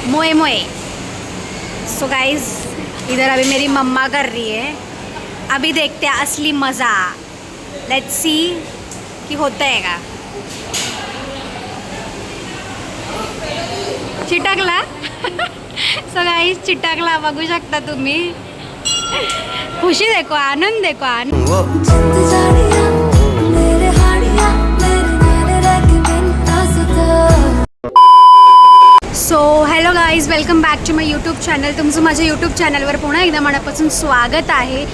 मोए मोए। So guys इधर अभी मेरी मम्मा कर रही है। अभी देखते हैं असली मज़ा। लेट्स सी कि होता है का। चिटकला सो गाइज चिटकला बघू शकता तुम्ही। खुशी देखो, आनंद देखो, आनंद। So hello guys, welcome back to my YouTube channel. तुमचं माझ्या यूट्यूब चॅनलवर पुन्हा एकदा मनापासून स्वागत आहे।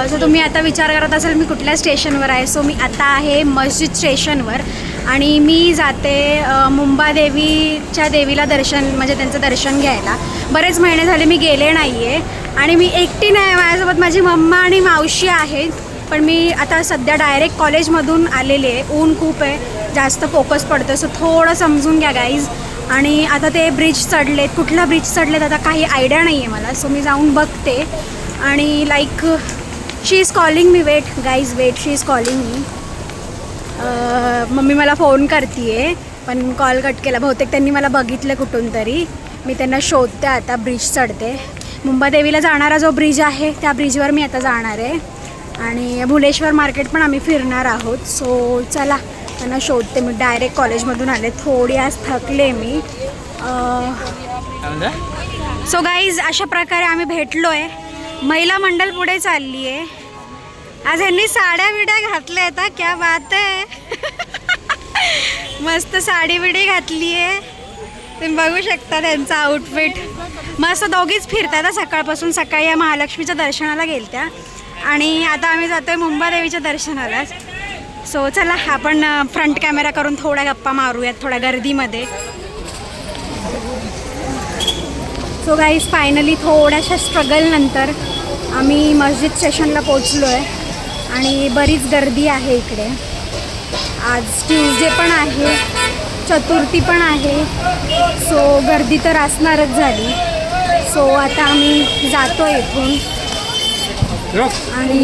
जर तुम्ही आता विचार करत असाल मी कुठल्या स्टेशनवर आहे, सो मी आता आहे मस्जिद स्टेशनवर आणि मी जाते मुंबादेवीच्या देवीला दर्शन, म्हणजे त्यांचं दर्शन घ्यायला। बरेच महिने झाले मी गेले नाही आहे आणि मी एकटी नाही, माझ्यासोबत माझी मम्मा आणि मावशी आहेत। पण मी आता सध्या डायरेक्ट कॉलेजमधून आलेली आहे। ऊन खूप आहे, जास्त फोकस पडतो, सो थोडं समजून घ्या गाईज। आणि आता ते ब्रिज चढलेत, कुठला ब्रिज चढलेत आता काही आयडिया नाही आहे मला, सो मी जाऊन बघते। आणि like she is calling me, wait guys wait, she is calling me. Mummy मला फोन करते आहे, पण कॉल कट केला, बहुतेक त्यांनी मला बघितलं कुठून तरी। मी त्यांना शोधते, आता ब्रिज चढते। मुंबादेवीला जाणारा जो ब्रिज आहे त्या ब्रिजवर मी आता जाणार आहे आणि भुलेश्वर मार्केट पण आम्ही फिरणार आहोत। सो चला त्यांना शोधते। मी डायरेक्ट कॉलेजमधून आले, थोडी आज थकले मी। सो गाईज अशा प्रकारे आम्ही भेटलो आहे। महिला मंडळ पुढे चालली आहे। आज ह्यांनी साड्या बिड्या घातल्या आहेत, क्या बात आहे मस्त साडी बिडी घातली आहे, तुम्ही बघू शकता त्यांचा आउटफिट। मस्त दोघीच फिरतात सकाळपासून। सकाळी या महालक्ष्मीच्या दर्शनाला गेलत्या आणि आता आम्ही जातोय मुंबादेवीच्या दर्शनाला। सो चला आपण फ्रंट कॅमेरा करून थोड्या गप्पा मारूयात थोड्या गर्दीमध्ये। सो गाईज फायनली थोड्याशा स्ट्रगलनंतर आम्ही मस्जिद स्टेशनला पोचलो आहे आणि बरीच गर्दी आहे इकडे। आज ट्यूजडे पण आहे, चतुर्थी पण आहे, सो गर्दी तर असणारच झाली। सो आता आम्ही जातो इथून आणि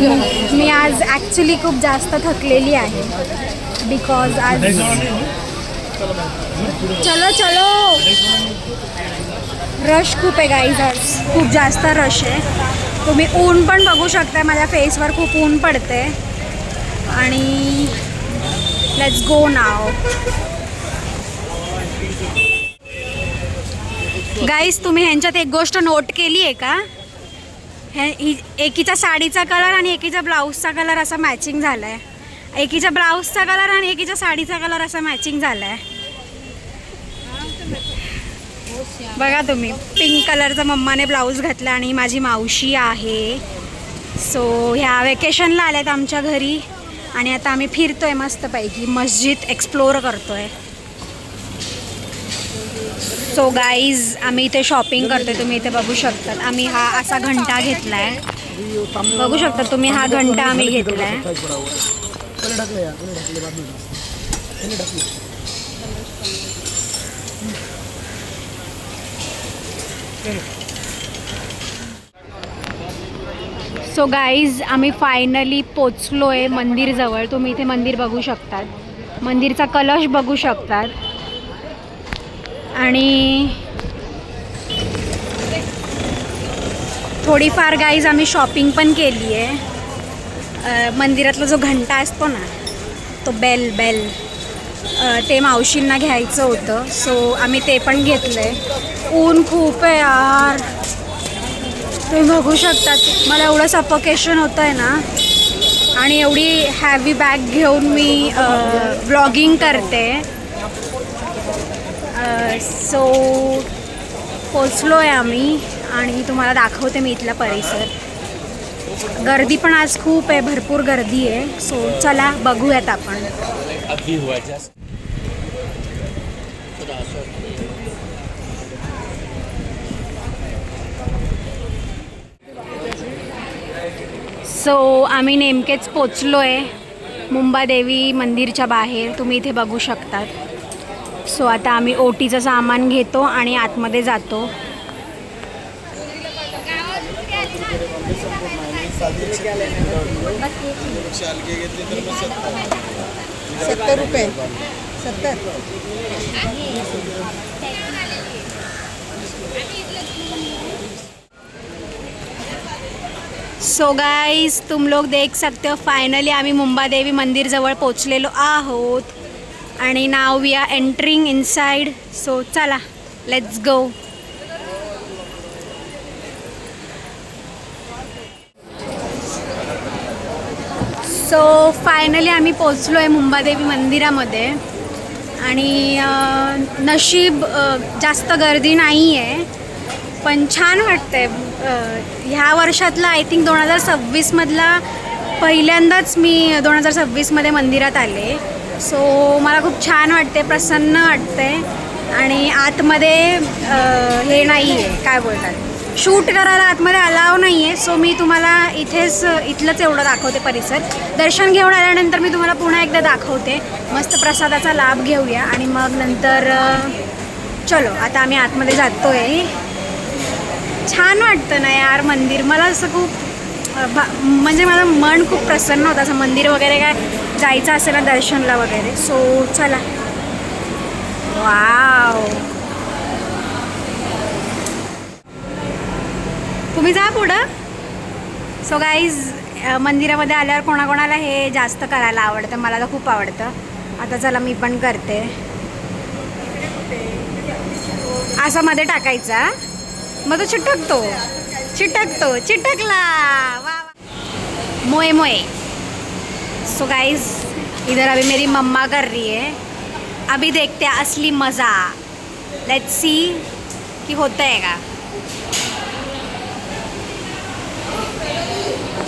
मी आज ॲक्च्युली खूप जास्त थकलेली आहे बिकॉज आज चलो चलो रश खूप आहे गाईज, आज खूप जास्त रश आहे। तुम्ही ऊन पण बघू शकता, माझ्या फेसवर खूप ऊन पडते आणि लेट्स गो नाव। गाईज तुम्ही ह्यांच्यात एक गोष्ट नोट केली आहे का? एकीच्या साडीचा कलर आणि एकीच्या ब्लाऊजचा कलर असा मॅचिंग झाला आहे। एकीच्या ब्लाऊजचा कलर आणि एकीच्या साडीचा कलर असा मॅचिंग झाला आहे, बघा तुम्ही। पिंक कलरचा मम्माने ब्लाऊज घातला आणि माझी मावशी आहे। सो ह्या वेकेशनला आल्यात आमच्या घरी आणि आता आम्ही फिरतोय मस्तपैकी, मस्जिद एक्सप्लोर करतोय। सो गाईज आम्ही इथे शॉपिंग करतोय, तुम्ही इथे बघू शकतात। आम्ही हा असा घंटा घेतला आहे, बघू शकता तुम्ही, हा घंटा आम्ही घेतला आहे। सो गाईज आम्ही फायनली पोचलो आहे मंदिरजवळ। तुम्ही इथे मंदिर बघू शकतात, मंदिरचा कलश बघू शकतात आणि थोडीफार गाईज आम्ही शॉपिंग पण केली आहे। मंदिरातला जो घंटा असतो ना, तो बेल ते मावशींना घ्यायचं होतं, सो आम्ही ते पण घेतलं आहे। ऊन खूप आहे यार, तुम्ही बघू शकतात। मला एवढं सफोकेशन होतं आहे ना, आणि एवढी हॅवी बॅग घेऊन मी व्लॉगिंग करते। सो पोचलो आहे आम्ही आणि तुम्हाला दाखवते मी इथला परिसर। गर्दी पण आज खूप आहे, भरपूर गर्दी आहे। सो चला बघूयात आपण। सो आम्ही नेमकेच पोचलो आहे मुंबादेवी मंदिरच्या बाहेर, तुम्ही इथे बघू शकतात। सो आता आम्ही ओटीचं सामान घेतो आणि आतमध्ये जातो। 70 रुपये 70 सो गाइस तुम लोग देख सकते हो फायनली आम्ही मुंबादेवी मंदिरजवळ पोचलेलो आहोत आणि now we are entering inside. So चला लेट्स गो. सो फायनली आम्ही पोचलो आहे मुंबादेवी मंदिरामध्ये आणि नशीब जास्त गर्दी नाही आहे पण छान वाटतंय. ह्या वर्षातला आय थिंक 2026मधला पहिल्यांदाच मी 2026मध्ये मंदिरात आले. सो मला खूप छान वाटते, प्रसन्न वाटते आणि आतमध्ये हे नाही आहे काय बोलतात शूट करायला आतमध्ये अलाव नाही आहे. सो मी तुम्हाला इथलंच एवढं दाखवते परिसर. दर्शन घेऊन आल्यानंतर मी तुम्हाला पुन्हा एकदा दाखवते. मस्त प्रसादाचा लाभ घेऊया आणि मग नंतर चलो आता आम्ही आतमध्ये जातो आहे. छान वाटतं ना यार मंदिर. मला असं खूप म्हणजे माझं मन खूप प्रसन्न होतं असं मंदिर वगैरे काय जायचं असेल ना दर्शनला वगैरे. सो चला. वाव तुम्ही जा पुढं. सो गाईज मंदिरामध्ये आल्यावर कोणाकोणाला हे जास्त करायला आवडतं. मला तर खूप आवडतं. आता चला मी पण करते. असं मध्ये टाकायचा मग तो चिटकला. वा मोए मोए. सो गाइस इधर अभी मेरी मम्मा कर रही है. अभी देखते हैं असली मज़ा. लेट्स सी कि होता है का.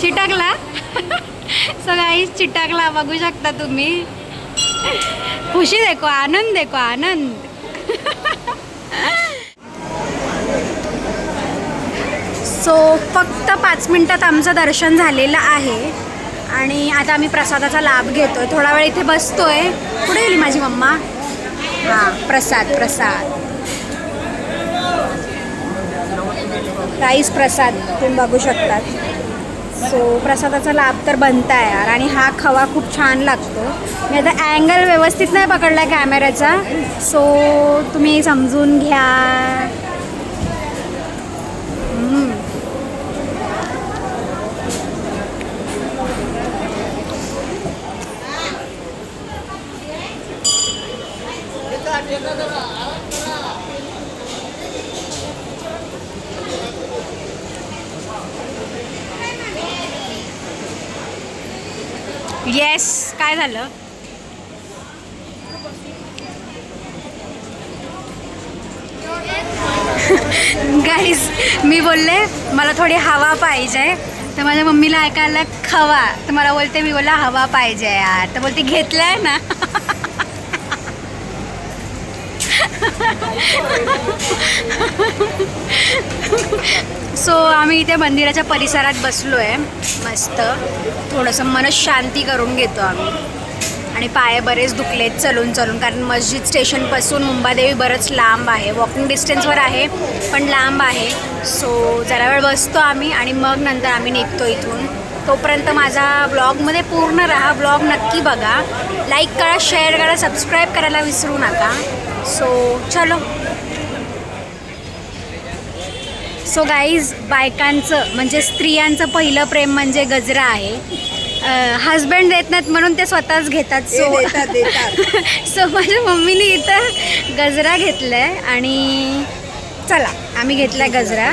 चिटकला. सो गाइस चिटकला बघू शकता तुम्ही. खुशी देखो, आनंद देखो, आनंद. सो फक्त 5 मिनटात आमचं दर्शन झालेलं आहे आणि आता आम्ही प्रसादाचा लाभ घेतो आहे. थोडा वेळ इथे बसतो आहे. कुठे गेली माझी मम्मा. हां प्रसाद राईस प्रसाद तुम्ही बघू शकतात. सो प्रसादाचा लाभ तर बनता आहे यार. आणि हा खवा खूप छान लागतो. मी आता अँगल व्यवस्थित नाही पकडला कॅमेऱ्याचा सो तुम्ही समजून घ्या. येस काय झालं. गाईज मी बोलले मला थोडी हवा पाहिजे तर माझ्या मम्मीला ऐकायला खवा तर मला बोलते मी बोलला हवा पाहिजे यार तर बोलते घेतलाय ना. सो आम्ही इथे मंदिराच्या परिसरात बसलो आहे. मस्त थोडंसं मनशांती करून घेतो आम्ही. आणि पाय बरेच दुखलेत चलून कारण मस्जिद स्टेशनपासून मुंबादेवी बरंच लांब आहे. वॉकिंग डिस्टन्सवर आहे पण लांब आहे. सो जरा वेळ बसतो आम्ही आणि मग नंतर आम्ही निघतो इथून. तोपर्यंत माझा ब्लॉगमध्ये पूर्ण राहा. ब्लॉग नक्की बघा. लाईक करा, शेअर करा, सबस्क्राईब करायला विसरू नका. सो चलो. सो गाईज बायकांचं म्हणजे स्त्रियांचं पहिलं प्रेम म्हणजे गजरा आहे. हजबंड देत नाहीत म्हणून ते स्वतःच घेतात. सो माझ्या मम्मीने इथं गजरा घेतला आहे आणि चला आम्ही घेतला आहे गजरा.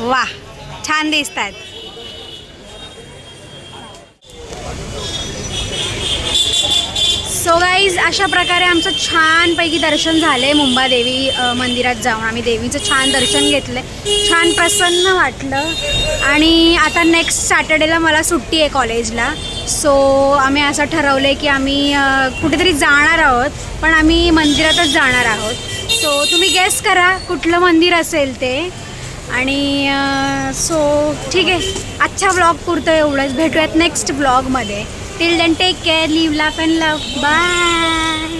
वा छान दिसत आहेत. सो गाईज अशा प्रकारे आमचं छानपैकी दर्शन झालं आहे मुंबादेवी मंदिरात जाऊन. आम्ही देवीचं छान दर्शन घेतलं आहे. छान प्रसन्न वाटलं. आणि आता नेक्स्ट सॅटर्डेला मला सुट्टी आहे कॉलेजला. सो आम्ही असं ठरवलं आहे की आम्ही कुठेतरी जाणार आहोत पण आम्ही मंदिरातच जाणार आहोत. सो तुम्ही गेस करा कुठलं मंदिर असेल ते. आणि सो ठीक आहे आजच्या ब्लॉग पुरतं एवढंच. भेटूयात नेक्स्ट ब्लॉगमध्ये. Till then take care, live laugh and love. Bye.